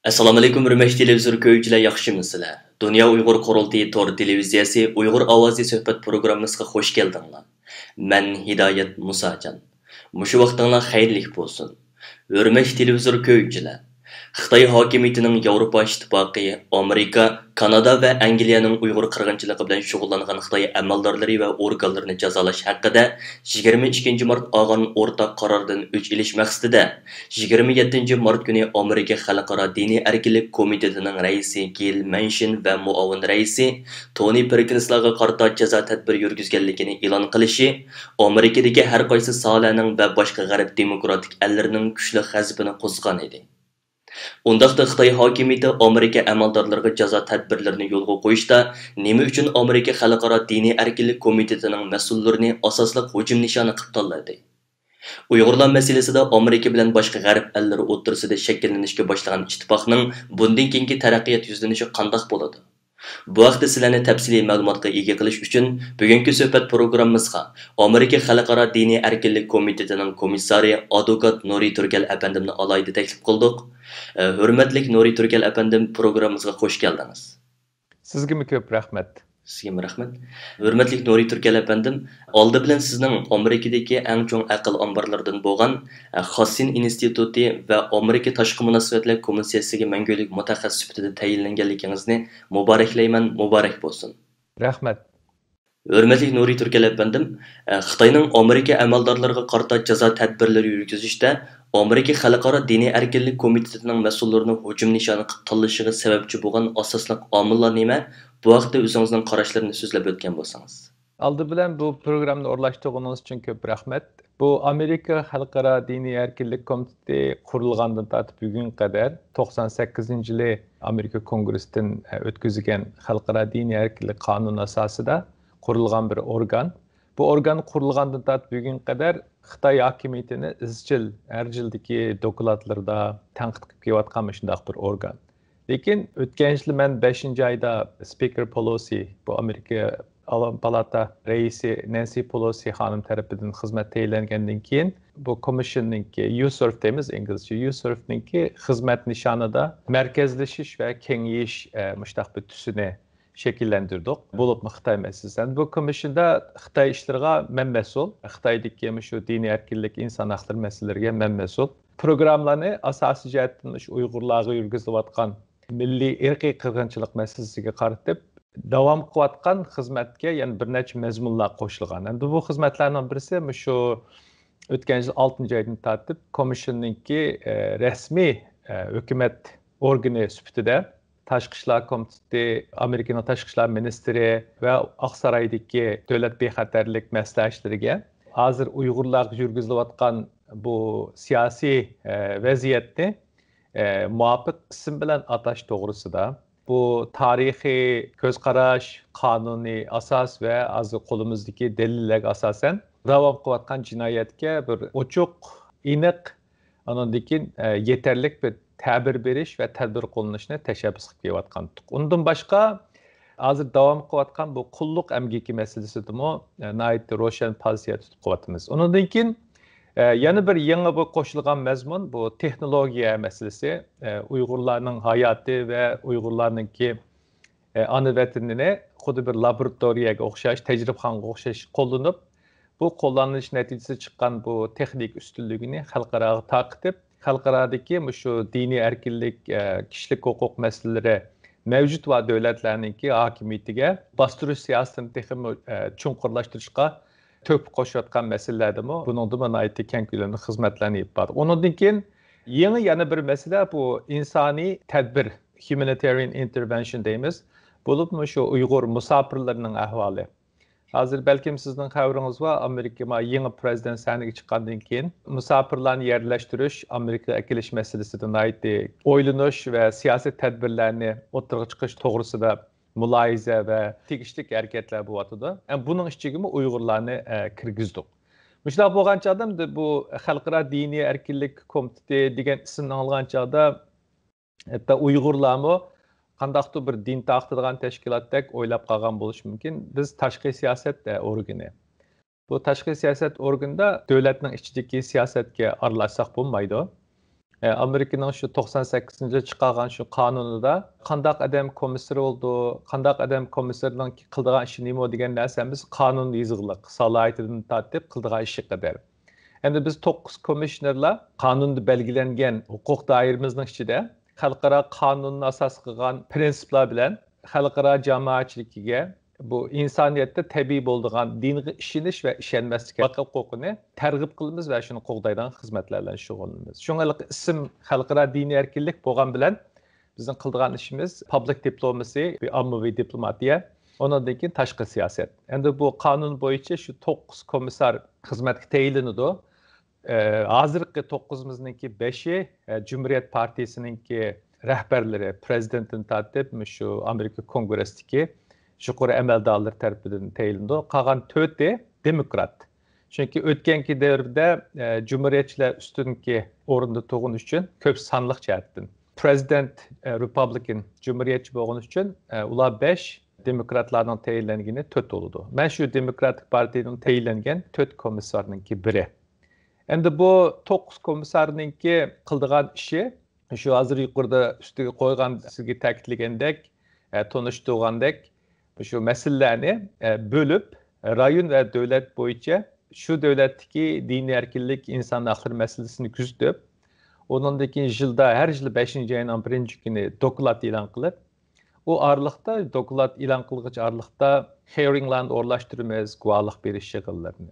Assalomu alaykum, hurmatli televizor ko'ruvchilar, yaxshimisizlar? Dunyo Uyg'ur qurultiyi tor televiziyasi Uyg'ur ovozi suhbat programmasiga xush keldinglar. Men Hidoyat Musajon. Mushu vaqtinglar xayrli bo'lsin. Hurmatli televizor ko'ruvchilar, Xitoy hokimiyatining Yevropa ittifoqi, Amerika, Kanada va Angliyaning Uyg'ur qirg'inchiligi bilan shug'ullangan Xitoy amaldorlari va organlarini jazolash haqida 22 mart olgan o'rtaq qarordan o'ch olish maqsadida 27 mart kuni Amerika Xalqaro diniy erkinlik komitetining raisi Gil Manchin va muavin raisi Tony Perkinslarga qarata jazo tadbir yurgizganligini e'lon qilishi Amerikadagi har qaysi sohalarning va boshqa g'arb demokratik ellarining kuchli g'azabini qo'zg'agan edi. Undaqda Xitoy hokimiyati Amerika amaldorlariga jazo tadbirlarini yo'lga qo'yishda nima uchun Amerika Xalqaro diniy erkinlik komitetining mas'ullarini asosli hujum nishoni qilib tanladi? Uyg'urlar masalasida Amerika bilan boshqa g'arb ellari o'rtasida shakllanishga boshlagan ittifoqning bundan keyingi taraqqiyot yuzlanishi qanday bo'ladi? Bu haqda sizlarni tafsiliy ma'lumotga ega qilish uchun bugungi suhbat programmamizga Amerika Xalqaro diniy erkinlik komitetining komissari advokat Nuri Turkal apandimni alayda taklif qildik. Hurmatli Nuri Turkal apandim, programmamizga xush keldingiz. Sizga ko'p rahmat. Sizga rahmat. Hurmatli Nuri Turkal apandim, oldi bilan sizning Amerikadagi eng chong aql omborlaridan bo'lgan Xossin instituti va Amerika tashqi munosabatlar komissiyasiga mangulik mutaxassis sifatida tayinlanganligingizni muboraklayman, muborak bo'lsin. Rahmat. Hurmatli Nuri Turkal apandim, Xitoyning Amerika amaldorlariga qarata jazo tadbirlari yurgizishda Amerika Xalqaro diniy erkinlik komitetining mas'ullarini hujum nishoni qilib tanlashiga sababchi bo'lgan asosli omillar nima? Bu haqda o'zingizning qarashlarini so'zlab o'tgan bo'lsangiz. Aldı bilan bu programni o'rlashtirganingiz uchun ko'p rahmat. Bu Amerika Xalqaro diniy erkinlik komiteti qurilgandan tortib bugunga qadar 98-yili Amerika Kongressidan o'tkazilgan Xalqaro diniy erkinlik qonuni asosida qurilgan bir organ. Bu organ qurilgandan tortib bugunga qadar Xitoy hokimiyatini izchil har yildagi dokladlarda tanqid qilib kelayotgan shunday bir organ. Lekin o'tgan yil men 5-oyda Speaker Pelosi, bu Amerika Alam Palata reisi Nancy Pelosi xonim tarafidan xizmat tayinlangandan keyin bu commissionninki USERF deymiz inglizcha, USERFninki xizmat nishonida markazlashish va kengayish mushtaq bir tusini shakllantirdik. Bo'lib Xitoy masalasidan bu commissionda Xitoy ishlariga men mas'ul, Xitoydagi shu diniy erkinlik, inson huquqlari masalalariga men mas'ul. Programmalarni asosiy jihatdan shu Uyg'urlarga yurgizilayotgan milliy irqiy qirg'inchilik masalasiga qaratib davom qilayotgan xizmatga yana bir necha mazmunlar qo'shilgan. Endi bu xizmatlarning birisi shu o'tgan yil 6-oydan tortib commissionninki rasmiy hukumat organi sifatida Tashqi ishlar komiteti, Amerikaning tashqi ishlar ministri va Oqsaroydagi davlat bexatarlik maslahatchilariga hozir Uyg'urlarga yurgizilayotgan bu siyosiy vaziyatni muvofiq ism bilan atash to'g'risida bu tarixiy ko'zqarash, qonuniy asos va hozir qo'limizdagi dalillarga asosan davom qilayotgan jinoyatga bir ochiq, aniq, undan keyin yetarli bir ta'bir berish va tadbir qo'llanishni tashabbus qilib kelayotgandik. Undan boshqa hozir davom qilayotgan bu qulluq amgaki masalasidami nihoyatda ro'shan pozitsiya tutib qilyapmiz. Undan keyin yana bir yangi bu qo'shilgan mazmun bu texnologiya masalasi. Uyg'urlarning hayoti va Uyg'urlarningki ana vatanini xuddi bir laboratoriyaga o'xshash, tajribaxonaga o'xshash qo'llanib, bu qo'llanish natijasida chiqqan bu texnik ustunligini xalqaroga taqib, xalqarodagi shu diniy erkinlik, kishilik huquq masalalari mavjud va davlatlarningki hokimiyatiga bostirish siyosatini texnik chunqurlashtirishga to'p qo'shayotgan masalalardami buningda nihoyatda keng ko'lamli xizmatlarni olib bordi. Undan keyin yana bir masala bu insoniy tadbir, humanitarian intervention deymiz. Bo'lib shu Uyg'ur musofirlarining ahvoli. Hozir balkim sizning xabaringiz va Amerika yangi prezident saniga chiqqandan keyin musofirlarni yerlashtirish, Amerikaga akilish masalasida nihoyatda o'ylanish va siyosiy tadbirlarni o'tirg'i chiqish to'g'risida muloyiza va tegishli harakatlar bo'lyapti. Buning ichiga Uyg'urlarni kirgizdik. Shunday bo'lgan chog'da bu Xalqaro diniy erkinlik komiteti degan ismni olgan chog'da hatto Uyg'urlarmi qandaqdir bir din taqtirgan tashkilotdek o'ylab qolgan bo'lishi mumkin. Biz tashqi siyosat organi. Bu tashqi siyosat organida davlatning ichidagi siyosatga aralashsak bo'lmaydi. Amerika'nın şu 98. çıkargan şu kanununda qandaq adam komissar oldu, qandaq adam komissarının qıldığı işi nima degan narsamiz qonun yozig'liq, salohiyatidan tortib qıldığı işi qadar. Endi biz 9 komissionerlar qonunda belgilangan huquq doiramizning ichida xalqaro qonunni asos qilgan prinsiplar bilan xalqaro jamoatchiligiga bu insoniyatda tabiiy bo'lgan dinga ishonish va ishonmaslik huquqini targ'ib qilamiz va shuni qo'g'daydigan xizmatlar bilan shug'ullanamiz. Shunga ism xalqaro diniy erkinlik bo'lgan bilan bizning qiladigan ishimiz public diplomacy, ommaviy diplomatiya, ondan keyin tashqi siyosat. Endi bu qonun bo'yicha shu 9 komissar xizmatga tayinlanadi. Hozirgi 9'imizningki 5'i Cumhuriyet Partiyasininki rahbarlari, prezidentdan tortib shu Amerika Kongressdagi yuqori amaldorlar tarafidan tayinlandi. Qolgan 4'i demokrat. Chunki o'tgangi davrda Cumhuriyetchilar ustunki o'rinda turgani uchun ko'p sonliq jihatdan prezident Republican Cumhuriyetchi bo'lgani uchun ular 5, demokratlarning tayinlangani 4 bo'ldi. Men shu Demokratik partiyaning tayinlangan 4 komissarninki biri. Endi bu 9 komissarninki qildigan ishi shu hozir yuqorida ustiga qo'ygan sizga ta'kidlagandek, tanishtirgandek shu masalalarni bölüp rayon ve devlet boyunca şu devletdeki dini erkinlik insan hakları meselesini küzdüp onundaki yılda her yıl 5. ayının 1. günü dokulat ilan kılıp o aralıkta dokulat ilan kılgıç aralıkta hearingland orlaştırmaz guvalık bir şekillerini.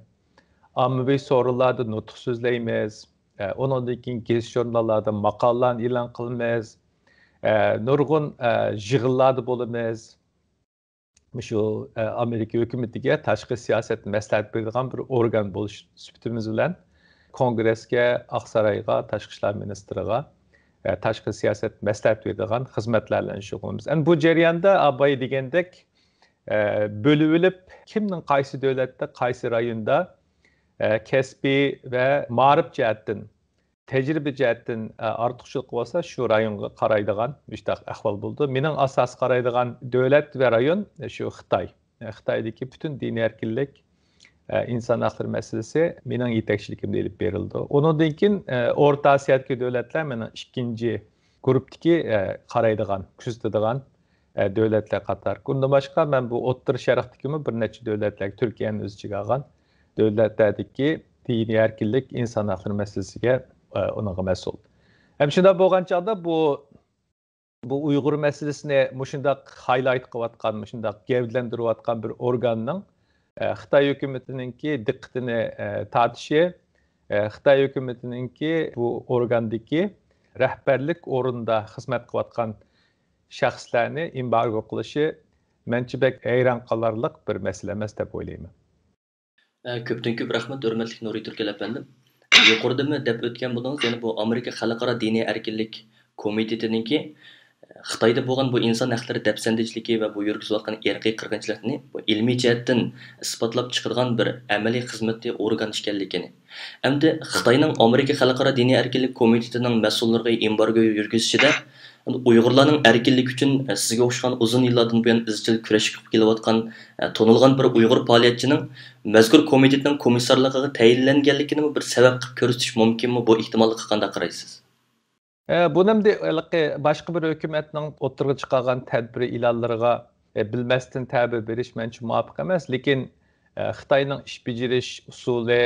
Ammavi sorularda nutuk sözleyimiz, onundaki gezi jurnallarda makallarını ilan kılmaz, nurgun jığıllarda bulunmaz. Şu Amerika hükümetiga tashqi siyosat maslahat beradigan bir organ bo'lish sifatimiz bilan Kongressga, Oqsaroyga, tashqi ishlar ministriga tashqi siyosat maslahat beradigan xizmatlar bilan shug'ullanamiz. Endi bu jarayonda abay degandek bo'lib kimning qaysi davlatda, qaysi rayonda kasbiy va ma'rif jihatdan tecrübe jihatdan ortiqchilik bo'lsa shu rayonga qaraydigan mushtaq ahvol bo'ldi. Mening asos qaraydigan davlat va rayon shu Xitoy. Xitoydagi butun diniy erkinlik, inson haqlari masalasi mening yetakchiligimda olib berildi. Undan keyin O'rta Osiyodagi davlatlar mening ikkinchi guruhdagi qaraydigan, kuzatadigan davlatlar qator. Bundan boshqa men bu O'rta Sharqdagi bir necha davlatlar, Turkiyaning o'z ichiga olgan davlatlardagi diniy erkinlik, inson haqlari masalasiga onunla mesul. Hem şunda bo'lgan chaqda bu Uyg'ur meselesini mushundaq highlight qilayotgan, mushundaq gavdlantirayotgan bir organning Xitoy hukumatiningki diqqatini tortishi, Xitoy hukumatiningki bu organdagi rahbarlik o'rinda xizmat qilayotgan shaxslarni embargo qilishi mencha bek hayron qolarlik bir masala emas deb o'ylayman. Ko'pdan ko'p rahmat, hurmatli Nuriy Turkal afandim. Yuqoridami deb o'tgan bo'ldingiz, ya'ni bu Amerika Xalqaro diniy erkinlik komitetiningki Xitoyda bo'lgan bu inson haqlari dafsandichligi va bu yurgizayotgan irqiy qirg'inchilikni bu ilmiy jihatdan isbotlab chiqargan bir amaliy xizmatli organ ekanligini. Endi Xitoyning Amerika Xalqaro diniy erkinlik komitetining mas'ullariga embargo yurgizishida Uyg'urlarning erkinlik uchun sizga o'xshagan uzun yillardan buyon izchil kurash qilib kelayotgan tanilgan bir Uyg'ur faoliyatchining mazkur komitetning komissarligiga tayinlanganligini bir sabab qilib ko'rsatish mumkinmi? Bu ehtimolga qanday qaraysiz? Bu namda boshqa bir hukumatning o'tirg'i chiqargan tadbiri e'lonlariga bilmasdan ta'bir berish mencha muvofiq emas, lekin Xitoyning ish bajarish usuli,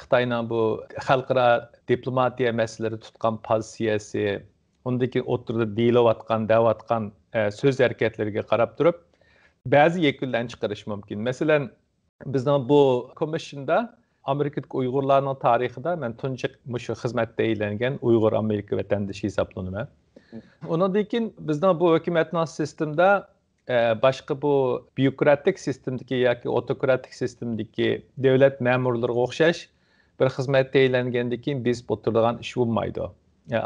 Xitoyning bu xalqaro diplomatiya masalalari tutgan pozitsiyasi, undaki o'tirda deyilayotgan, deyotgan so'z harakatlariga qarab turib, ba'zi yakunlarni chiqarish mumkin. Masalan, bizning bu komissiyada Amerikadagi Uyg'urlarning tarixida men tunji shu xizmatda e'langan Uyg'ur Amerika vatandoshi hisoblanaman. Undan keyin bizning bu hukumatning sistemida boshqa bu byurokratik sistemdagi yoki autokratik sistemdagi davlat ma'murlariga o'xshash bir xizmatda e'langandan keyin biz o'tiradigan ish bo'lmaydi.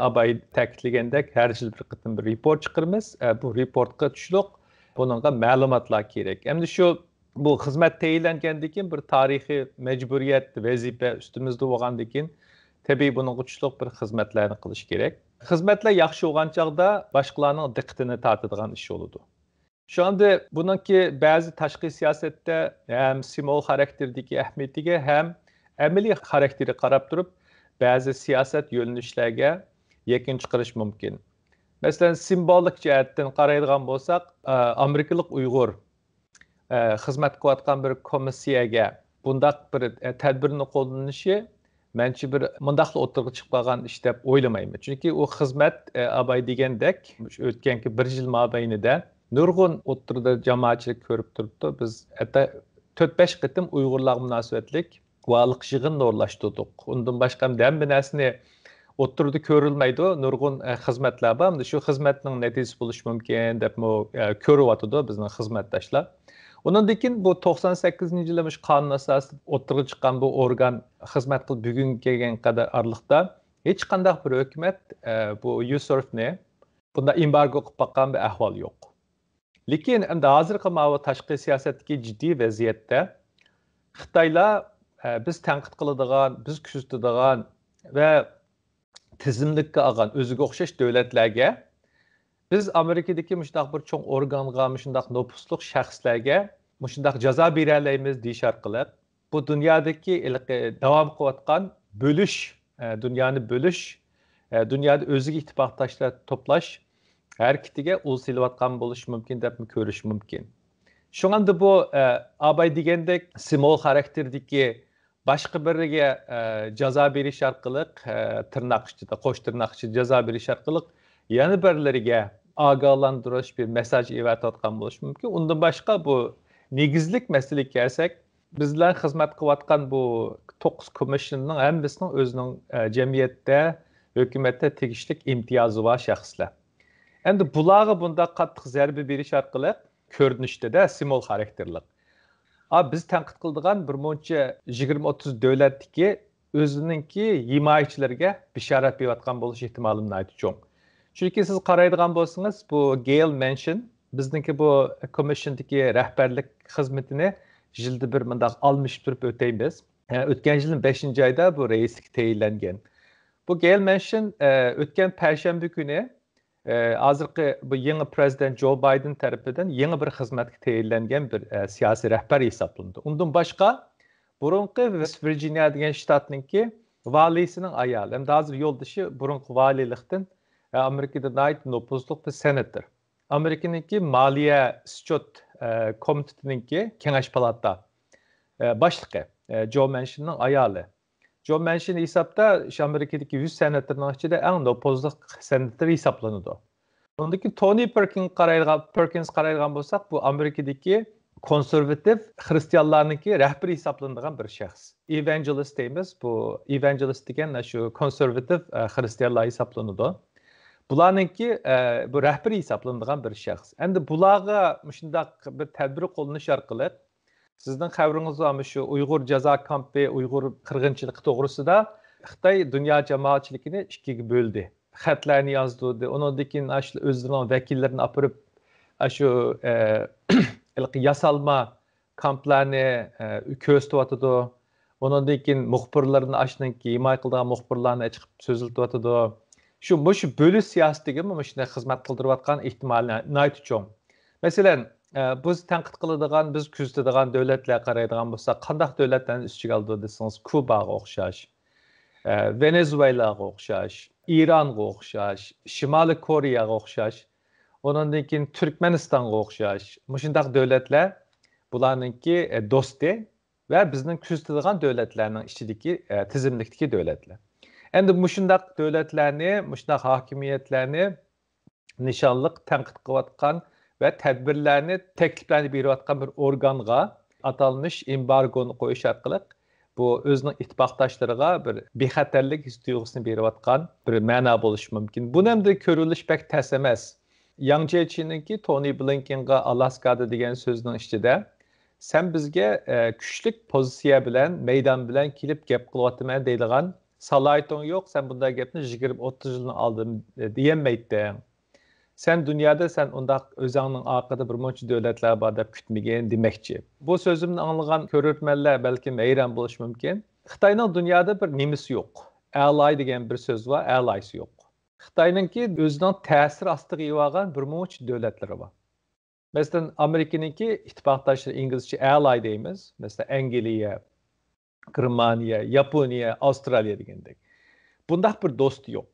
Abay ta'kidlagandek har yil bir qitim bir report chiqaramiz. Bu reportga tushliq buningga ma'lumotlar kerak. Endi shu bu xizmat tayinlangandan keyin bir tarixiy majburiyat, vazifa ustimizda bo'lgandan keyin tabiiy buning tushliq bir xizmatlarni qilish kerak. Xizmatlar yaxshi bo'lgan chaqda boshqalarning diqqatini tortadigan ish bo'ladi. Şu anda bununki ba'zi tashqi siyosatda ham simbol xarakterdagi ahamiyatiga ham amaliy xarakteri qarab turib, ba'zi siyosat yo'nalishlarga yakın çıkarış mümkün. Mesela simbolik cihetten qaraydigan bolsak, Amerikalik Uyghur xizmat qilayotgan bir komissiyaga bundaq bir tadbirni qo'llanishi menimcha bir mundaqla o'tirg'i chiqib qolgan ish deb o'ylamayman. Chunki u xizmat abay degandek o'tganki 1 yil mobaynida nurg'un o'tirda jamoatchilik ko'rib turibdi. Biz 4-5 qitim Uyg'urlar munosabatlik valiq yig'inni o'rlashtirdik. Undan boshqa hamma narsani o'tirda ko'rilmaydi. Nurg'un xizmatlar bor. Shu xizmatning natijasi bo'lishi mumkin deb ko'ryotdi bizning xizmatdoshlar. Ondan keyin bu 98-yilimiz qonun asosida o'tirg'i chiqqan bu organ xizmat qilib bugunga kelgan qadar arliqda hech qanday bir hukumat bu USARFni bunda embargo qilib boqqan bir ahvol yo'q. Lekin endi hozirgi mana tashqi siyosatdagi jiddiy vaziyatda Xitoylar biz tanqid qiladigan, biz kuzatadigan va tizimlikka olgan o'ziga o'xshash davlatlarga biz Amerikadagi mushundaq bir cho'ng organga, mushundaq nopusliq shaxslarga mushundaq jazo bera olamiz deyish orqali bu dunyodagi davom qilayotgan bo'lish, dunyoni bo'lish, dunyoda o'ziga ittifoqdoshlar to'plash harakatiga ul silayotgan bo'lishi mumkin deb ko'rish mumkin. Shuningda bu abay degandek simbol xarakterdagi boshqa biriga jazo berish orqali tirnoq ichida, qo'sh tirnoq ichida jazo berish orqali yana birlariga ogohlantirish bir mesaj evatayotgan bo'lishi mumkin. Undan boshqa bu negizlik masalaga kelsak, bizlar xizmat qilayotgan bu 9 komissiyonning hammasining o'zining jamiyatda, hukumatda tegishli imtiyozi bor shaxslar. Endi bularga bunda qattiq zarba berish orqali ko'rinishda simbol xarakterlik. Biz tanqid qiladigan bir muncha 20-30 davlatdagi o'zininki himoyachilarga bishorat berayotgan bo'lish ehtimoli nihoyat cho'ng. Chunki siz qaraydigan bo'lsangiz, bu Gail Manchin bizningki bu komissiyadagi rahbarlik xizmatini yilda bir mundaq almış turib o'taymiz. O'tgan yilning 5-oyda bu raislik tayinlangan. Bu Gail Manchin o'tgan payshanba kuni hozirgi bu yangi prezident Joe Biden tarafidan yangi bir xizmatga tayinlangan bir siyosiy rahbar hisoblandi. Undan boshqa burunqi West Virginia degan shtatninki valisining ayoli, ham hozir yo'ldoshi burunqi valilikdan Amerikada nihoyat nopuzliq bir senator. Amerikaniki Moliya Scott komitetiniki kengash palata boshlig'i Joe Manchinning ayoli. Joe Manchin hisobda Amerikadagi 100 senatorning ichida eng nopuzliq senator hisoblanadi. Undan keyin Tony Perkins qaraydigan bo'lsak, bu Amerikadagi konservativ xristianlarniki rahbari hisoblanadigan bir shaxs. Evangelist deymiz. Bu evangelist degan shu konservativ xristianlar hisoblanadi. Bularninki bu rahbari hisoblanadigan bir shaxs. Endi bularga shundaq bir tadbir qo'llanish orqali sizning xabaringiz bormi shu Uyg'ur jazo kampi, Uyg'ur qirg'inchiligi to'g'risida Xitoy dunyo jamoatchiligini ikkiga bo'ldi. Xatlarni yozdi. Undan keyin o'zlarining vakillarini olib shu yasalma kamplarni ko'rsatdi. Undan keyin muxbirlarni ashunki himoya qilgan muxbirlarni chiqib so'ziltdi. Shu bo'lish siyosatiga shunday xizmat qildirayotgan ehtimoli nihoyat cho'ng. Masalan, biz tanqid qiladigan, biz kuzatadigan davlatlar qaraydigan bo'lsak, qanday davlatlarni ichiga oldi desangiz, Kubaga o'xshash, Venezuelaga o'xshash, Ironga o'xshash, Shimoliy Koreyaga o'xshash, undan keyin Turkmanistonga o'xshash, shunday davlatlar bularninki do'sti va bizning kuzatadigan davlatlarning ichidagi tizimlikdagi davlatlar. Endi shunday davlatlarni, shunday hokimiyatlarni nishonliq tanqid qilayotgan ve tedbirlerini, tekliflerini beriyotgan bir organga atalmış embargonu qo'yish orqali bu o'zining ittifoqdoshlariga bir bexatarlik his tuyg'usini beriyotgan bir ma'no bo'lishi mumkin. Buni ham ko'rilish pek tez emas. Yang Jiechi'ninki Tony Blinkenga Alaska'da degan so'zning ichida sen bizga kuchlik pozitsiya bilan, maydon bilan kelib gap qilyapman deydigan salohiyatің yo'q, sen bunday gapni 20-30 yilni oldin deyamaydi. Sen dünyada sen undaq özünün arkada bir muncha davlatlar bor deb kutmagan demakchi. Bu so'zimni anglagan ko'ruvchilar balki hayron bo'lishi mumkin. Xitoyning dunyoda bir nimasi yo'q. Ally degan bir so'z bor, allies yo'q. Xitoyninki o'zining ta'sir ostiga olgan bir muncha davlatlari bor. Masalan, Amerikaniki ittifoqdoshlar inglizcha ally deymiz. Masalan, Angliya, Germaniya, Yaponiya, Avstraliya degandek. Bundaq bir do'st yo'q.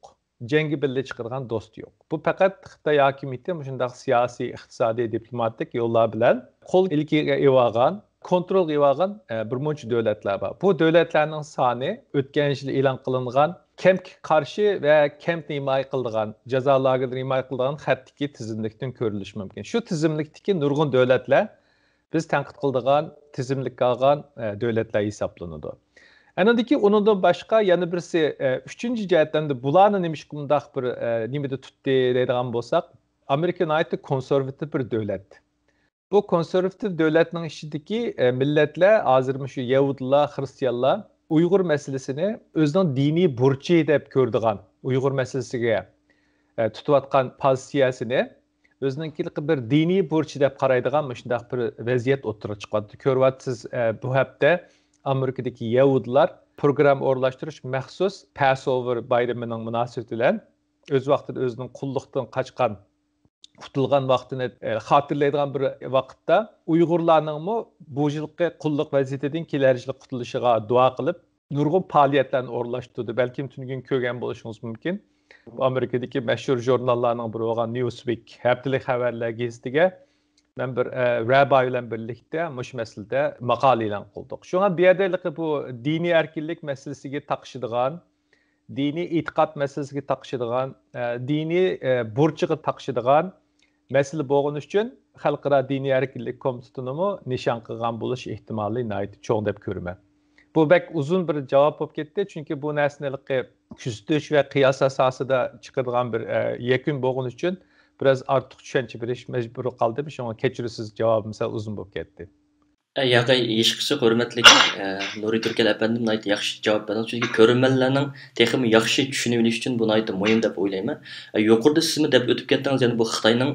jangi birga chiqargan do'st yo'q. Bu faqat Xitoy hokimiyati shunday siyosiy, iqtisodiy, diplomatik yo'llar bilan qo'l ilkiga olgan, kontrol qilgan bir muncha davlatlar bor. Bu davlatlarning soni o'tgan yil e'lon qilingan Kempga qarshi va Kempni himoya qilgan, jazo lagerlarini himoya qilgan xatdagi tizimlikdan ko'rilishi mumkin. Shu tizimlikdagi nurg'un davlatlar biz tanqid qiladigan tizimlikka olgan davlatlar hisoblanadi. Anadaki onundan başqa yana birisi üçüncü jihatdan da bularni nimishqundaq bir nimada tutdi deydigan bo'lsak, Amerika nihoyatda konservativ bir davlat. Bu konservativ davlatning ichidagi millatlar, hozir shu Yahudilar, Xristianlar Uyg'ur masalasini o'zining diniy burchi deb ko'rdigan, Uyg'ur masalasiga tutayotgan pozitsiyasini o'zining bir diniy burchi deb qaraydigan shunday bir vaziyat o'tirib chiqadi. Ko'ryapsiz bu hafta Amerika'daki Yahudilar program o'rlashtirish maxsus Passover bayramining munosabati bilan o'z vaqtida o'zining qulluqdan qochgan, qutulgan vaqtini xotirlaydigan bir vaqtda Uyg'urlarning bu yilgi qulluq vaziyatidan kelar yil qutulishiga duo qilib, nurg'un faoliyatlarni o'rlashtirdi. Balkim tungun ko'rgan bo'lishingiz mumkin. Amerika'daki mashhur jurnallarning biri bo'lgan Newsweek haftalik xabarlar gazetiga ben bir rabbi ile birlikte muş meselede makale e'lon qildik. Şuna bu yerda bu dini erkinlik meselesiga taqishadigan, dini e'tiqod meselesiga taqishadigan, dini burchiga taqishadigan mesele bo'lgani uchun Xalqaro diniy erkinlik komitetini nishon qilgan bo'lish ehtimoli nihoyat cho'ng deb ko'raman. Bu bek uzun bir javob bo'lib ketdi, chunki bu narsalarga kuzatish va qiyos asosida chiqadigan bir yakun bo'lgani uchun biraz artıq tushuncha berish majburi qoldim. Shunga kechirasiz, javobim sal uzun bo'lib ketdi. Yo'q, hech qisi hurmatli Nuri Turkal apandim nihoyat yaxshi javob berdi. Chunki ko'rmanlarning texmi yaxshi tushunib olish uchun bu nihoyat muhim deb o'ylayman. Yuqorida siz deb o'tib ketdingiz, ya'ni bu Xitoyning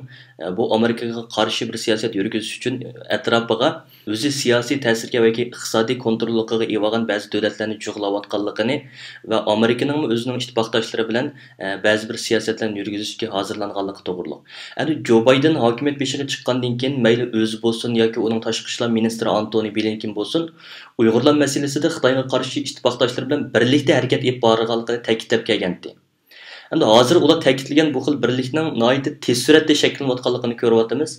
bu Amerikaga qarshi bir siyosat yurgizish uchun atrofiga o'zi siyosiy ta'sirga va iqtisodiy kontrolligiga ega bo'lgan ba'zi davlatlarni jug'layotganligini va Amerikaning o'zining ittifoqdoshlari bilan ba'zi bir siyosatlarni yurgizishga hozirlanganligi to'g'riliq. Endi Joe Biden hokimiyat beshiga chiqqandan keyin mayli o'zi bo'lsin yoki uning tashqi ishlar ministri Antony Blinken bo'lsin, Uyg'urlar masalasida Xitoyga qarshi ittifoqdoshlar bilan birlikda harakat olib borganligini ta'kidlab kelgandi. Endi hozir ular ta'kidlagan bu xil birlikning nihoyat tez suratda shakllanayotganligini ko'ryapmiz.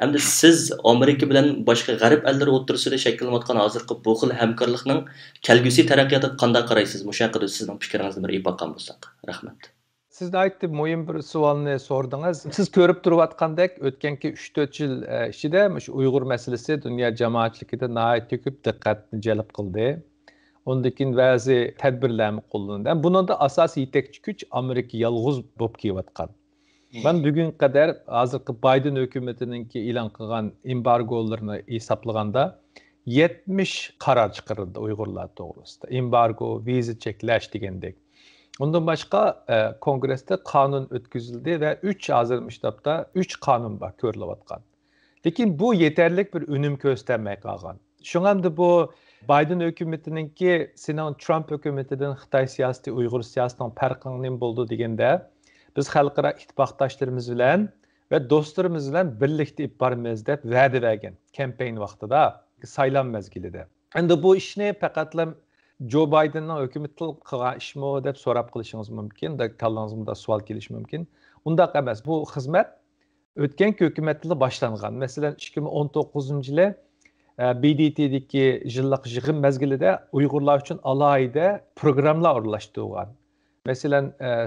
Endi siz Amerika bilan boshqa g'arb ellari o'rtasida shakllanayotgan hozirgi bu xil hamkorlikning kelgusi taraqqiyotiga qanday qaraysiz? Mushu haqida sizning fikringizni bir iboqan bo'lsak. Rahmat. Siz aytib muhim bir savolni sordingiz. Siz ko'rib turayotgandek o'tganki 3-4 yil ichida shu Uyg'ur masalasi dunyo jamoatchiligida nihoyat ko'p diqqatni jalb qildi. Ondan keyin ba'zi tadbirlarni qo'llandi. Buningda asosiy yetakchi kuch Amerika yolg'iz bo'lib kelayotgan. Ben bugün kadar hozirgi Biden hukumatiningki e'lon qilgan embargolarni hisoblaganda 70 qaror chiqarildi Uyg'urlar to'g'risida. Embargo, viza cheklash degandek. Ondan başqa kongressda qonun o'tkazildi va 3 hozir maktabda 3 qonun bor ko'rilayotgan. Lekin bu yetarlik bir unum ko'rsatmay qolgan. Shunga bu Biden hukumatiningki sening Trump hukumatidan Xitoy siyosati, Uyg'ur siyosatining farqi nima bo'ldi deganda biz xalqaro ittifoqdoshlarimiz bilan va do'stlarimiz bilan birlikda olib boramiz deb va'da bergan kampaniya vaqtida, saylan mezgilida. Endi bu ishni faqatla Joe Bidenning hukumati qilgan ishmi deb so'rab qilishingiz mumkin, kallangizda savol kelishi mumkin. Undaq emas. Bu xizmat o'tgan hukumatda boshlangan. Masalan, 2019-yili BDT'dagi yillik yig'in mezgilida Uyg'urlar uchun alohida programmalar o'rlashtirilgan. Mesela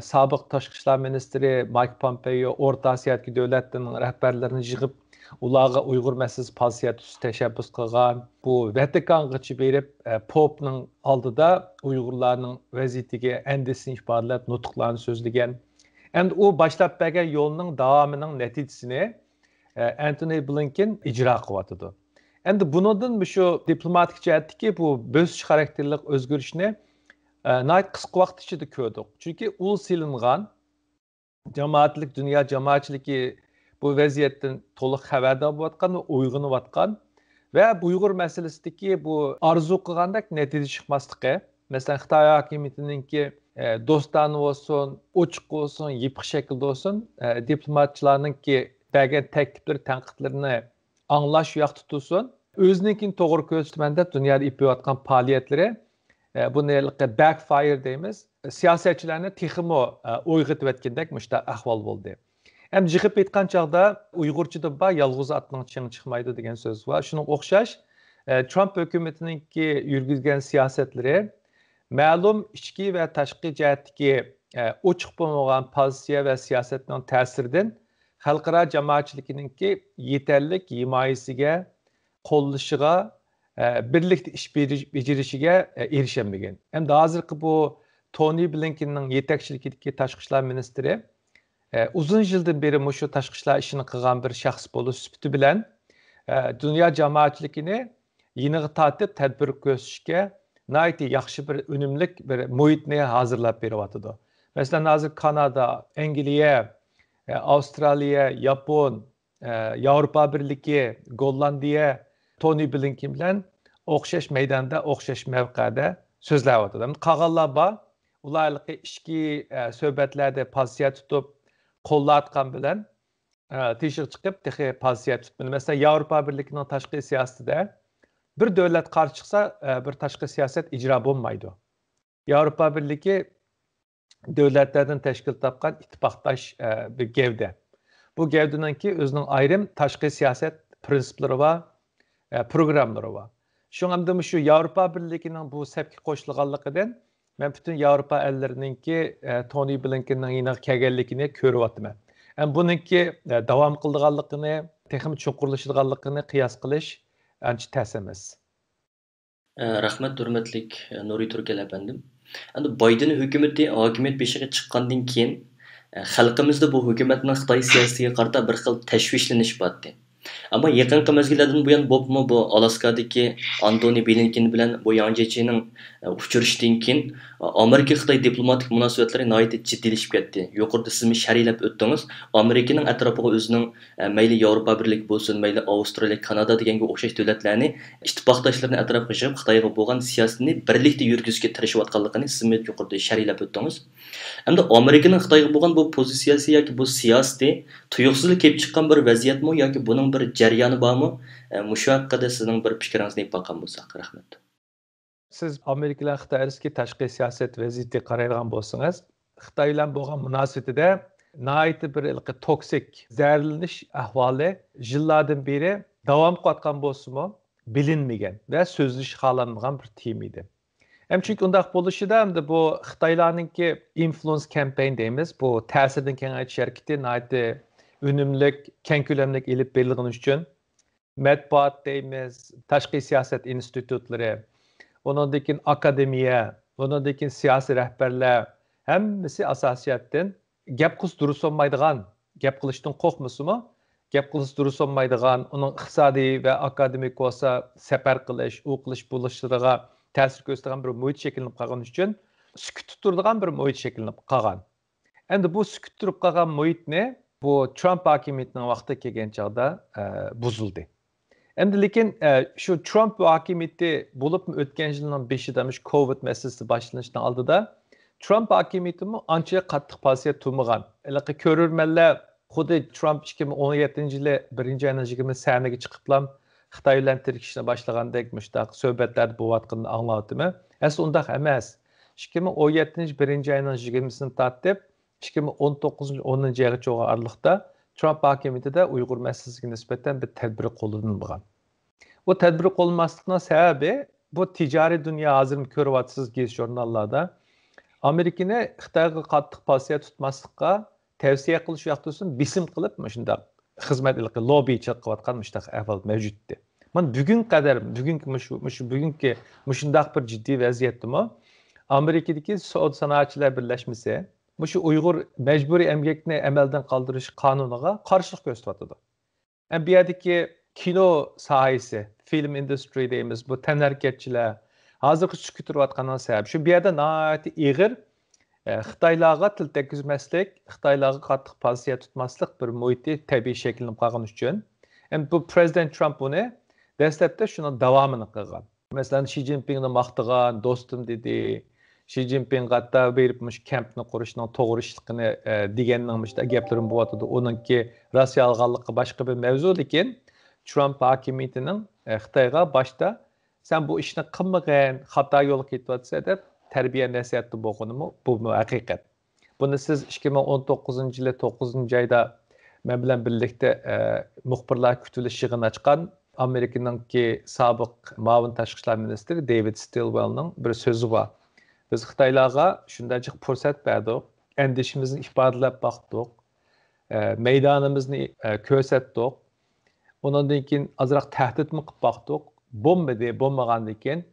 sabık Tashqi ishlar ministri Mike Pompeo O'rta Osiyodagi davlatlarning rahbarlarini yig'ib, ularga Uyg'ur masalasi pozitsiyasi tashabbus qilgan. Bu Vatikanga berib, Popning oldida Uyg'urlarning vaziyatiga andisini ifodalab, nutqlarni so'zlagan. Endi u boshlab bergan yo'lning davomining natijasini Antony Blinken ijro qilyapti. Endi bundan shu diplomatik jihatdagi bu bo'sish xarakterli o'zgarishni nihoyat qisqa vaqt ichida ko'rdik. Chunki u silingan jamoatchilik, dunyo jamoatchiligi bu vaziyatdan to'liq xabardor bo'layotgan va uyg'onayotgan va Uyg'ur masalasidagi bu orzu qilgandek natija chiqmasligi, masalan Xitoy hokimiyatiningki do'stona bo'lsin, ochiq bo'lsin, yipiq shaklda bo'lsin, diplomatchilarningki bergan takliflar, tanqidlarni anglash yo'q tutsin, o'zininkini to'g'ri ko'rsatmanda dunyoda ipayotgan faoliyatlari buni backfire deymiz. siyosatchilarni texmo o'yg'itib etgandek mushtaq ahvol bo'ldi. Hem jig'ib aytgan chog'da Uyg'urchada bor yolg'iz otning ching chiqmaydi degan so'z bor. Shunga o'xshash Trump hukumatiningki yurgizgan siyosatlari ma'lum ichki va tashqi jihatdagi ochiq bo'lmagan pozitsiya va siyosatning ta'siridan xalqaro jamoatchiligininki yetarlik himoyasiga, qo'llashiga, birlikda ish bejirishiga erishilmagan. Hem de hozirgi bu Tony Blinkenning yetakchiligidagi tashqi ishlar ministri uzun yıldan beri şu tashqi ishlar ishini qilgan bir shaxs bo'lish sifati bilan dunyo jamoatchiligini yeniga tortib tadbir ko'rsatishga nihoyatda yaxshi bir unumlik bir muhitni hozirlab beryapti. Masalan, hozir Kanada, Angliya, Avstraliya, Yapon, Yevropa Birligi, Gollandiya Tony Blinken bilan o'xshash maydonda, o'xshash mavqeda so'zlayapti. Qolganlar bor, ularga ichki suhbatlarda pozitsiya tutib qo'llayotgan bilan teshik chiqib texi pozitsiya tutmaydi. Mesela Yevropa Birligining tashqi siyosatida bir davlat qarshi chiqsa bir tashqi siyosat ijro bo'lmaydi. Yevropa Birligi davlatlardan tashkil topgan ittifoqdosh bir gavda. Bu gavdaningki o'zining ayrim tashqi siyosat prinsiplari va programmalari var. Şundan şu Yevropa Birligining bu safga qo'shilganligidan men bütün Yevropa ellerininki Tony Blinkenning yine kelganligini ko'ryapman. Buningki davom qilganligini, texnik chuqurlashganligini qiyos qilish ancha tez emas. Rahmat, hurmatlik Nuriy Turkal efendim. Endi Biden hukumati hokimiyat beshiga chiqqandan keyin xalqimizda bu hukumatning Xitoy siyosatiga qarata bir xil tashvishlanish bo'ldi. Ama yaqinqi mezgillardan buyon bo'pmi bu Alaskadagi Antony Blinken bilan bu Yang uchrashishdan keyin Amerika Xitoy diplomatik munosabatlari nihoyatda jiddiylashib ketdi. Yuqorida siz sharhlab o'tdingiz. Amerikaning atrofiga o'zining mayli Yevropa Birligi bo'lsin, mayli Avstraliya, Kanada deganga o'xshash davlatlarni ittifoqdoshlarini atrofiga yig'ib Xitoyga bo'lgan siyosatni birlikda yurgizishga tirishayotganligini siz yuqorida sharhlab o'tdingiz. Endi Amerikaning Xitoyga bo'lgan bu pozitsiyasi yoki bu siyosati tuyuqsiz kelib chiqqan bir vaziyatmi yoki buning bir jarayoni bormi? Mushu haqida sizning bir fikringizni aytgan bo'lsak, rahmat. Siz Amerika bilan Xitoy arasındagi tashqi siyosat vaziyatiga qaraydigan bo'lsangiz, Xitoy bilan bo'lgan munosabatida nihoyatda bir toksik zararlanish ahvoli yillardan beri davom qilayotgan bo'lsa-mu, bilinmagan va so'zlish xohlanmagan bir tema edi. Hem çünkü undaq bo'lishida hamda bu Xitoylarningki influence campaign deymiz, bu ta'sirdan kengaytirish harakati nihoyatda unumlik, keng ko'lamlik elib berilgani uchun matbuot deymiz, tashqi siyosat institutlari, ondan keyin akademiya, ondan keyin siyosiy rahbarlar hammasi asosiyatdan gap qilish durust olmaydigan, gap qilishdan qo'rqmasimi, gap qilish durust olmaydigan, uning iqtisodiy va akademik bo'lsa safar qilish, o'qish bo'lishlariga ta'sir ko'rsatgan bir muhit shakllanib qolgani uchun sukut turadigan bir muhit shakllanib qolgan. Endi bu sukut turib qolgan muhitni bu Trump hokimiyatining vaqti kelgan chog'da buzildi. Endi lekin shu Trump hokimiyati bo'lib o'tgan yilning 5-ida Covid masalasi boshlanishidan oldida Trump hokimiyatimi ancha qattiq pozitsiya tutmagan. Iliqi ko'rurmanlar xuddi Trump 2017-yili 1-oyning sahnaga chiqiblam Xitoy bilan tirkishni boshlagandek mushtaq suhbatlar bo'layotganini anglatdimi? Asli undaq emas. 2017-yil 1-oyning 20-sini tortib 2019-10 oygacha oralig'da Trump hokimiyatida Uyg'ur masalasiga nisbatan bir tadbir qo'llanilgan. Bu tadbir qo'llanmaslikning sababi bu tijoriy dunyo hozir ko'ryapsiz gez jurnallarda Amerikani Xitoyga qattiq pozitsiya tutmaslikqa tavsiya qilish yo'qdirsin, bisim qilib shundaq xizmat ilqi lobbichilik qilayotgan mushtaq ahvol mavjuddi. Mana bugun qadar bugungi shundaq bir jiddiy vaziyatdimi Amerikadagi sanoatchilar birlashmasi şu Uyghur mecburi emgekni emelden kaldırış kanununa karşılık gösterdi. Bir yerdeki kino sahisi, film industry deyimiz, bu tenhareketçiler, hazır sükütürvatkanın sebep. Şu bir yerde nahati iğir, Xitaylarga til tekizmeslik, Xitaylarga qattiq pozitsiya tutmaslik bir muhiti tabiiy şekillenib qolgan uchun. Bu President Trump bunu dastlabda shuni davomini qilgan. Masalan, Xi Jinpingni maqtagan, do'stim dedi. Xi Jinping hatta berib kampni qurishning to'g'ri ishligini deganning gaplarim bo'lyotdi. Uningki Rossiya alganligi boshqa bir mavzu, lekin Trump hokimiyatining Xitoyga boshda sen bu ishni qilmagan, xato yo'lga ketyapsan deb tarbiya nasihatda bo'lganimi, bu haqiqat. Buni siz 2019-yili 9-oyda men bilan birlikda muxbirlar kutilish yig'ini ochgan Amerikaningki sobiq muavin tashqi ishlar ministri David Stilwellning bir so'zi bor. Biz Xitoylarga shunday fursat berdik, endişimizni ifodalab baqdik, maydonimizni ko'rsatdik. Ondan keyin azroq tahdidmi qilib baqdik. Bo'lmagandan keyin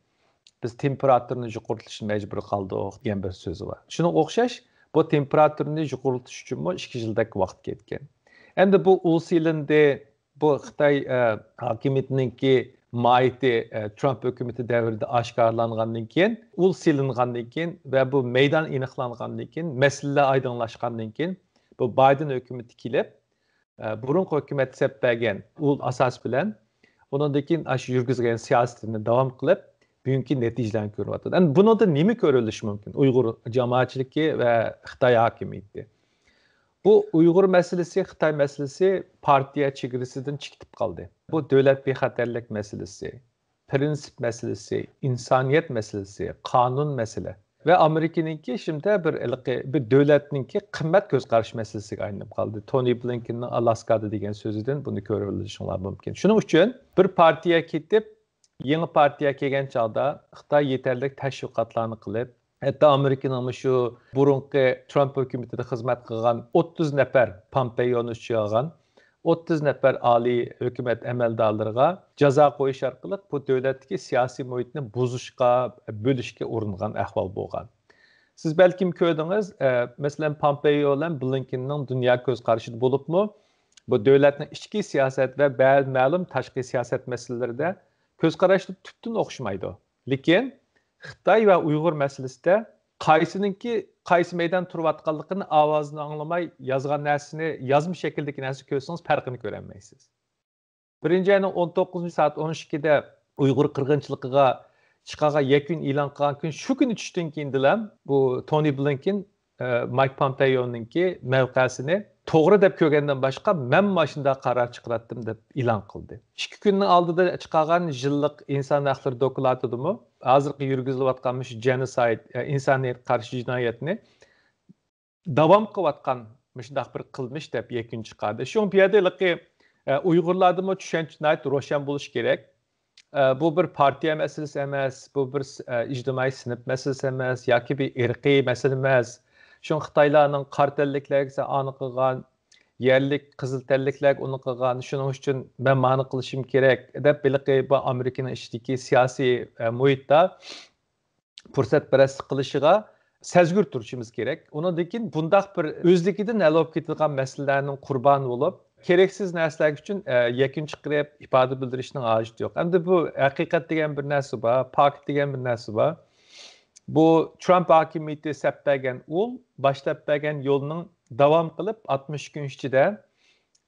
biz temperaturani yuqoriltishga majbur qoldik degan bir so'zi bor. Shunga o'xshash bu temperaturani yuqoritish uchun 2 yildek vaqt ketgan. Endi bu ulsilinde bu Xitoy hokimiyatininki maiyati Trump hukumati davrida oshkorlangandan keyin, ulsilingandan keyin va bu maydon aniqlangandan keyin, masalalar oydinlashgandan keyin bu Biden hukumati kelib, burungi hukumat seppagan ul asos bilan ondan keyin shu yurgizgan siyosatini davom qilib, bugungi natijalarni ko'ryapti. Endi bunida nima ko'rilishi mumkin? Uyg'ur jamoatchiligi va Xitoy hokimiyati. Bu Uyg'ur masalasi, Xitoy masalasi partiya chegarasidan chiqib qoldi. Bu davlat bexatarlik masalasi, prinsip masalasi, insoniyat masalasi, qonun masala ve Amerika'nınki şimdi bir devletninki qimmat ko'z qarash masalasiga aylanib qoldi. Tony Blinkenning Alaskada degan so'zidan buni ko'rib olishingiz mumkin. Shuning uchun bir partiya ketib, yangi partiya kelgan chog'da Xitoy yetarli tashviqotlarni qilib, hatta Amerikaning shu burungi Trump hukumatida xizmat qilgan 30 nafar Pompeo'ni uchirgan 30 nafar oliy hukumat amaldorlariga jazo qo'yish orqali bu davlatdagi siyosiy muhitni buzishga, bo'lishga uringan ahvol bo'lgan. Siz balkim ko'rdingiz, masalan Pompeo bilan Blinkenning dunyo ko'z qarashida bo'libmi, bu davlatning ichki siyosat va ba'zi ma'lum tashqi siyosat masalalarida ko'z qarashlar tubdan o'xshamaydi. Lekin Xitoy va Uyg'ur masalasida qaysi meydan turayotganligini ovozini anglamay yozgan narsani yozma shakldagi narsa ko'rsangiz farqini ko'rolmaysiz. Birinchi ayning 19-soat 12da Uyg'ur qirg'inchiligiga chiqagan yakun e'lon qilgan kun shu kuni tushdan keyin bu Tony Blinken Mike Pompeo'ningki mavqesini to'g'ri deb ko'rgandan boshqa men mashunda qaror chiqaratdim deb e'lon qildi. 2 kunning oldida chiqargan yillik inson haqlari dokladimi hozirgi yurgizilayotgan shu genocide, insoniyatga qarshi jinoyatni davom qilayotgan shunday bir qilmish deb yakun chiqardi. Shu piyadaligi Uyg'urlarda tushunchani ro'shan bo'lishi kerak. Bu bir partiya masalasi emas, bu bir ijtimoiy sinf masalasi emas, yoki bir irqiy masala emas. Shu Xitoylarning qartalliklarga ani qilgan, yerlik qizil tanliklar uni qilgan, shuning uchun men ma'ni qilishim kerak deb bilqi bu Amerikaning ichidagi siyosiy muhitda fursatparastlik qilishiga sezgur turishimiz kerak. Undan keyin bundaq bir o'zligidan alab ketilgan masalalarning qurboni bo'lib, keraksiz narsalar uchun yakun chiqarib ifoda bildirishning hojati yo'q. Endi bu haqiqat degan bir narsa bor, pak degan bir narsa bor. Bu Trump hokimiyati saptagan boshlab bergan yo'lning davom qilib 60 kun ichida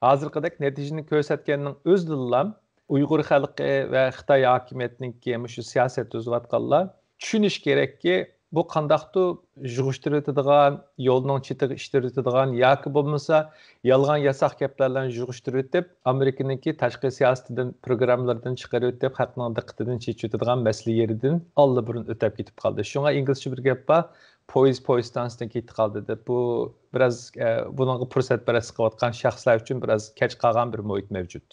hozirgidek natijani ko'rsatganning o'zidan Uyg'ur xalqi va Xitoy hokimiyatining shu siyosat tuzayotganlar tushunish kerakki, bu qandaqdir yig'ishtiriladigan, yo'lning chetiga ishtiriladigan yoki bo'lmasa yolg'on yasoq gaplarni yig'ishtirilib, Amerikaningki tashqi siyosatidan, programmalardan chiqarib o'tib, xalqning diqqatidan chechitadigan masala yeridan allburun o'tib ketib qoldi. Shunga inglizcha bir gap bor, poyezdansidan ketib qoldi deb. Bu biraz bunga fursat berib qilayotgan shaxslar uchun biraz kech qolgan bir muhit mavjud.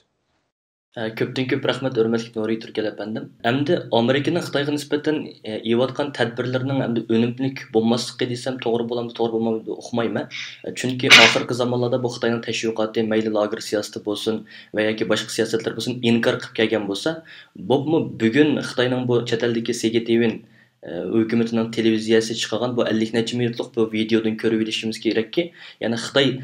Köpten köp rahmet hörmetli Nuri Türkel efendim. Endi Amerika'nın Xitoyga nisbatan yeyotgan tadbirlarining endi önümlük bo'lmasligi desem to'g'ri bo'lamdi, to'g'ri bo'lmaydi uqmayman. Chunki oxirgi zamonlarda bu Xitoyning tashviqoti, mayli lager siyosati bo'lsin va yoki boshqa siyosatlar bo'lsin, inkor qilib kelgan bo'lsa, bugun Xitoyning bu chet eldagi CGTV hukumatining televiziyasi chiqargan bu 50 necha minutlik bu videodan ko'rib olishimiz kerakki, ya'ni Xitoy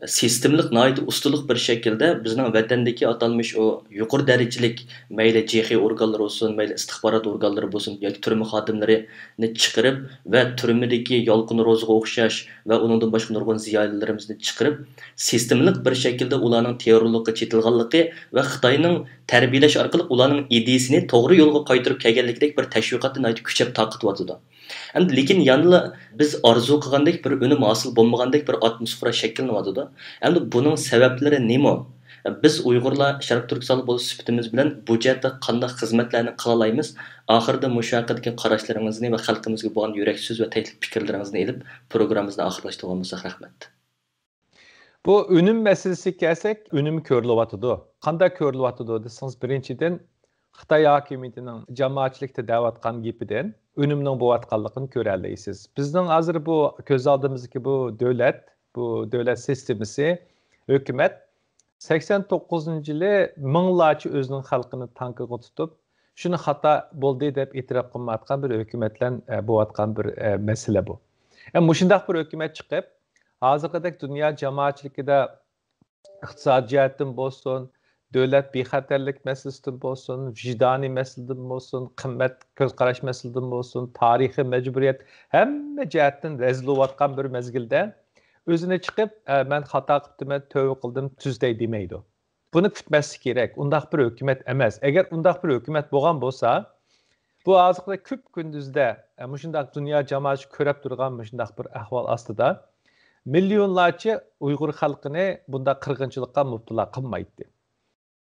sistemlik nayet ustalık bir şekilde bizning vatandagi atalmış o yuqori darajalik mayli JX organlar olsun, mayli istihbarat organları olsun yoki turma xodimlarini chiqarib va turmadagi Yolqin Ro'zga o'xshash va uningdan boshqa nurg'un ziyolilarimizni chiqarib, sistemlik bir şekilde ularning terrorlikka chetilganligi va Xitoyning tarbiyalash orqali ularning ideyasini to'g'ri yo'lga qaytarib kelganlikdek bir tashviqotni nayet kuchab taqityapti. Endi lekin yanıla biz arzu qilgandek bir önüm hosil bo'lmagandek bir atmosfera shakllanyapti. Endi buning sabablari nima? Biz Uyg'urlar Sharq Turkiston bo'lish sifatimiz bilan bu jihatda qanday xizmatlarni qila olamiz? Oxirida mushu haqidagi qarashlaringizni va xalqimizga bo'lgan yurak so'z va taklif fikrlaringizni ilib, programmamizni oxirlashtirgan bo'lsak rahmat. Bu önüm meselesi kelsek, önüm körülüvatıdı. Qanday körülüvatıdı desiniz, birinçiden Xitay hakimiyetinin cemaatçilikte davatkan gipiden önümnün bu atkallıqını körəleysiz. Bizden hazır bu göz aldığımızdaki bu devlet sistemisi, hükümet 89-cı yılı minglarca özünün xalqını tankıga tutup, şunu hata boldu dep itiraf qılmayatqan bir hükümetlen bu atkan bir mesele bu. Muşundaq bir hükümet çıkıp, hazırqadek dünya cemaatçilikide iqtisadi jihatdan bo'lsin, davlat bexatarlik masalasidan bo'lsin, vijdoniy masaladan bo'lsin, qimmat ko'z qarash masalasidan bo'lsin, tarixiy majburiyat hamma jihatdan rezillayotgan bir mezgilda o'zini chiqib, men xato qildim, tövbe qildim, tuzday demaydi. Buni kutmaslik kerak. Undaq bir hukumat emas. Agar undaq bir hukumat bo'lgan bo'lsa, bu hozirda ko'p kunduzda mushundaq dunyo jamoati ko'rib turgan mushundaq bir ahvol ostida milyonlarca Uyg'ur xalqini bunda qirg'inchilikqa mubtalo qilmaydi.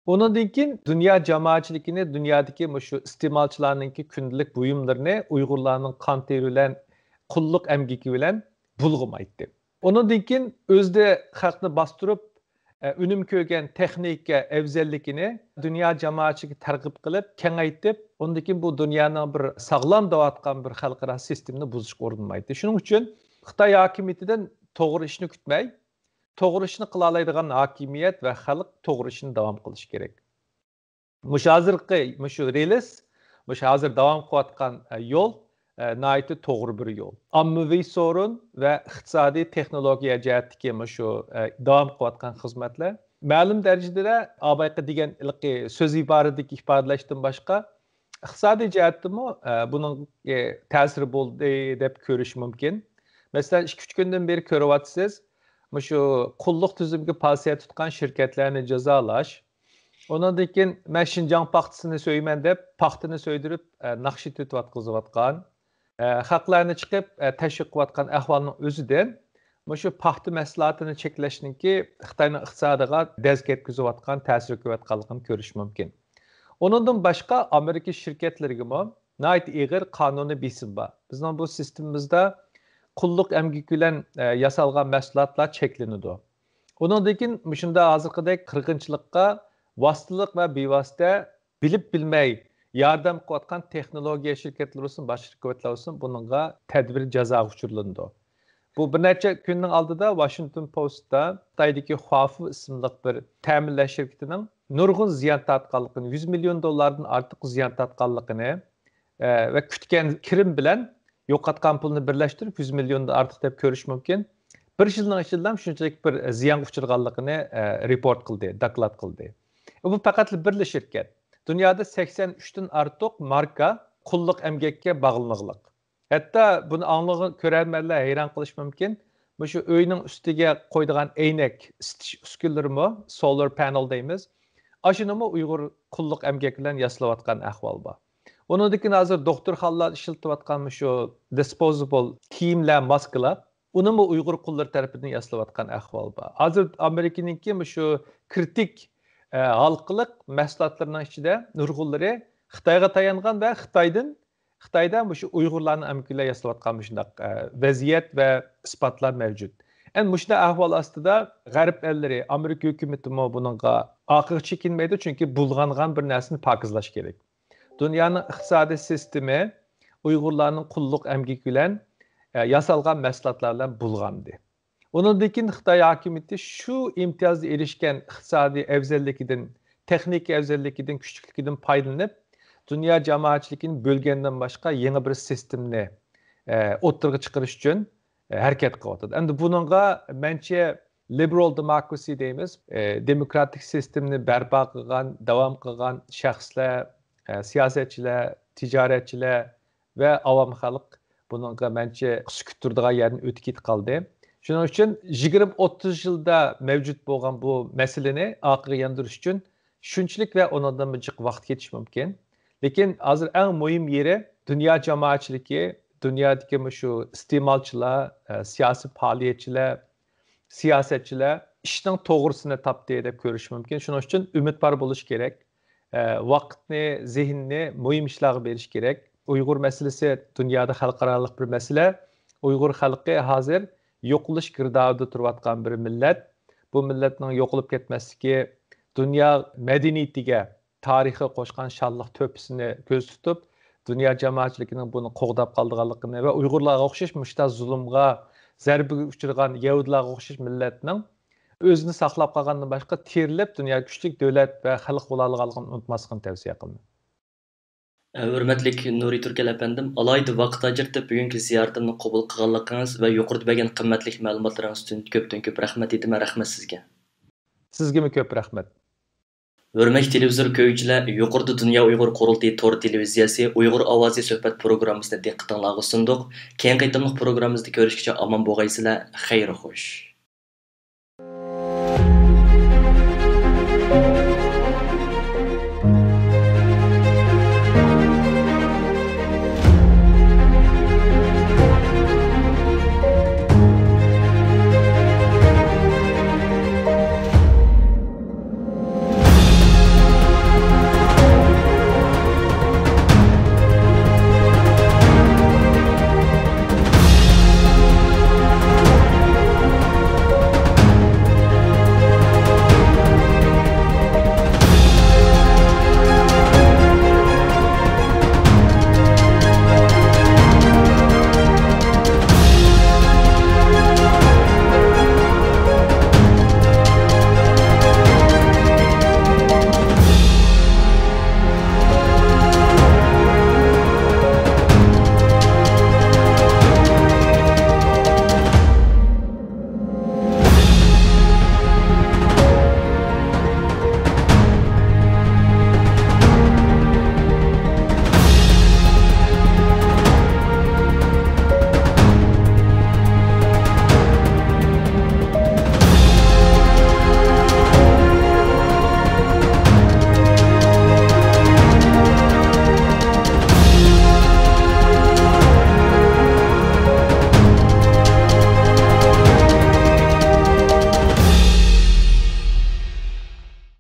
Ondan keyin dunyo jamoatchiligini dunyodagi shu iste'molchilarningki kundalik buyumlarini Uyg'urlarning qon teri bilan, qulluq amgiki bilan bulg'amaydi. Ondan keyin o'zida xalqni bostirib, unum ko'rgan texnika afzalligini dunyo jamoatchiga targ'ib qilib, kengaytib, ondan keyin bu dunyoning bir sog'lom davotgan bir xalqaro sistemni buzishga urinmaydi. Shuning uchun Xitoy hokimiyatidan to'g'ri ishni kutmay, to'g'ri ishni qila oladigan hokimiyat va xalq to'g'ri ishni davom qilish kerak. Mushu relis, hozir davom qilayotgan yo'l nihoyatda to'g'ri bir yo'l. Ommaviy sorun va iqtisodiy texnologiya jihatdagi shu davom qilayotgan xizmatlar ma'lum darajada ABQ degan ilqi so'z iboradagi ifodalashdan boshqa iqtisodiy jihatdami buning ta'siri bo'ldi deb ko'rish mumkin. Mesela 2-3 günden beri ko'ryapsiz, şu qulluq tüzümüge pasiya tutgan şirketlerini cezalash. Ondan keyin men Şinjan paxtasını söymen deb, paxtını söydürüp naqshi tutayotqizayotgan, haqlarni chiqib tashviq qilayotgan ahvolning o'zidan shu paxta mahsulotini cheklashninki Xitoyning iqtisodiga daz ketkazayotgan, ta'sir ko'rsatganligini ko'rish mumkin. Ondan boshqa Amerika shirkatlariga nihoyat ig'ir qonuniy besim bor. Bizning bu sistemimizda qulluq əmgiki bilan yasalgan mahsulotlar cheklanadi. Ondan keyin shunda hozirgidek qirg'inchilikqa vositalik va bevosita bilib bilmay yordam qilayotgan texnologiya shirkatlari olsun, boshqa shirkatlar olsun buningga tadbir jazo uchiriladi. Bu bir necha kunning oldida Washington Postda Xitoydagi Huawei ismli bir ta'minlash shirkatining nurg'un ziyon tortganligini, 100 million dollardan ortiq ziyon tortganligini va kutgan kirim bilan yo'qotgan pulni birlashtirib 100 milliondan ortiq deb ko'rish mumkin. Bir yilning ichida shunchalik bir ziyon uchirganligini report qildi, doklad qildi. Bu faqat bir shirkat. Dunyoda 83 dan ortiq marka qulluq emgakka bog'liqlik. Hatto buni anglagan ko'rarmanlar hayron qilish mumkin. Shu uyning ustiga qo'ydigan aynak uskunlarimi, solar panel deymiz. Ashunimi Uyg'ur qulluq emgak bilan yasalayotgan ahvol bor. Ondan keyin hozir doktorxonalar ishlatayotgan shu disposable kiyimlar, maskalar, unimi Uyg'ur qullar tarafidan yasalayotgan ahvol bor. Hozir Amerikaningki shu kritik halqiliq mahsulotlarning ichida nurg'unlari Xitoyga tayangan va Xitoydan shu Uyg'urlarning amkilar yasalayotgan shundaq vaziyat va isbotlar mavjud. Shunday ahvol ostida G'arb ellari, Amerika hukumati buningga oqiq chekinmaydi, chunki bulg'angan bir narsani pokizlash kerak. Dünyanın iqtisadi sistemi Uyg'urlarning qulluq amgiki bilan yasalgan mahsulotlar bilan bulg'andi. Ondan keyin Xitoy hokimiyati shu imtiyozga erishgan iqtisodiy afzalligidan, texnik afzalligidan, kuchligidan foydalanib, dunyo jamoatchiligini bo'lgandan boshqa yangi bir sistemni o'ttirg'i chiqarish uchun harakat qilyapti. Endi buningga mencha liberal democracy deymiz, demokratik sistemni barpo qilgan, davom qilgan shaxslar, siyosatchilar, tijoratchilar va avam xalq buningga mencha sukut turadigan yerdan o'tib ketib qoldi. Shuning uchun 20-30 yilda mavjud bo'lgan bu masalani oqiga yandirish uchun shunchalik va undan jiq vaqt ketish mumkin. Lekin hozir eng muhim yeri dunyo jamoatchiligi, dunyodagi shu iste'molchilar, siyosiy faoliyatchilar, siyosatchilar ishning to'g'risini topdi deb ko'rish mumkin. Shuning uchun umidvor bo'lish kerak. Vaqtni, zehnni muhim ishlarga berish kerak. Uyg'ur masalasi dunyoda xalqaro bir masala. Uyg'ur xalqi hozir yo'qolish girdobida turayotgan bir millat. Bu millatning yo'qolib ketmasligi dunyo madaniyatiga, tarixiga qo'shgan shalliq to'pisini ko'z tutib, dunyo jamoatchiligining buni qo'g'dab qolganligini va Uyg'urlarga o'xshash mushta zulmga, zarbaga uchragan yahudlarga o'xshash millatning o'zini saqlab qolgandan boshqa terilib dunyo kuchli davlat va xalq bo'laligini unutmaslikni tavsiya qilaman. Hurmatli Nuri Turkal apandim, alayda vaqt ajratib bugungi ziyoratimni qabul qilganligingiz va yuqorida bergan qimmatli ma'lumotlaringiz uchun ko'p rahmat etaman. Rahmat sizga. Sizga ko'p rahmat. Hurmatli televizor ko'ruvchilar, yuqorida Dunyo Uyg'ur qurultiyi tor televiziyasi Uyg'ur ovozi suhbat programmasini diqqatingizga sunduq. Keyingi qitimliq programmamizda ko'rishgacha omon bo'lgaysizlar. Xayr xo'sh.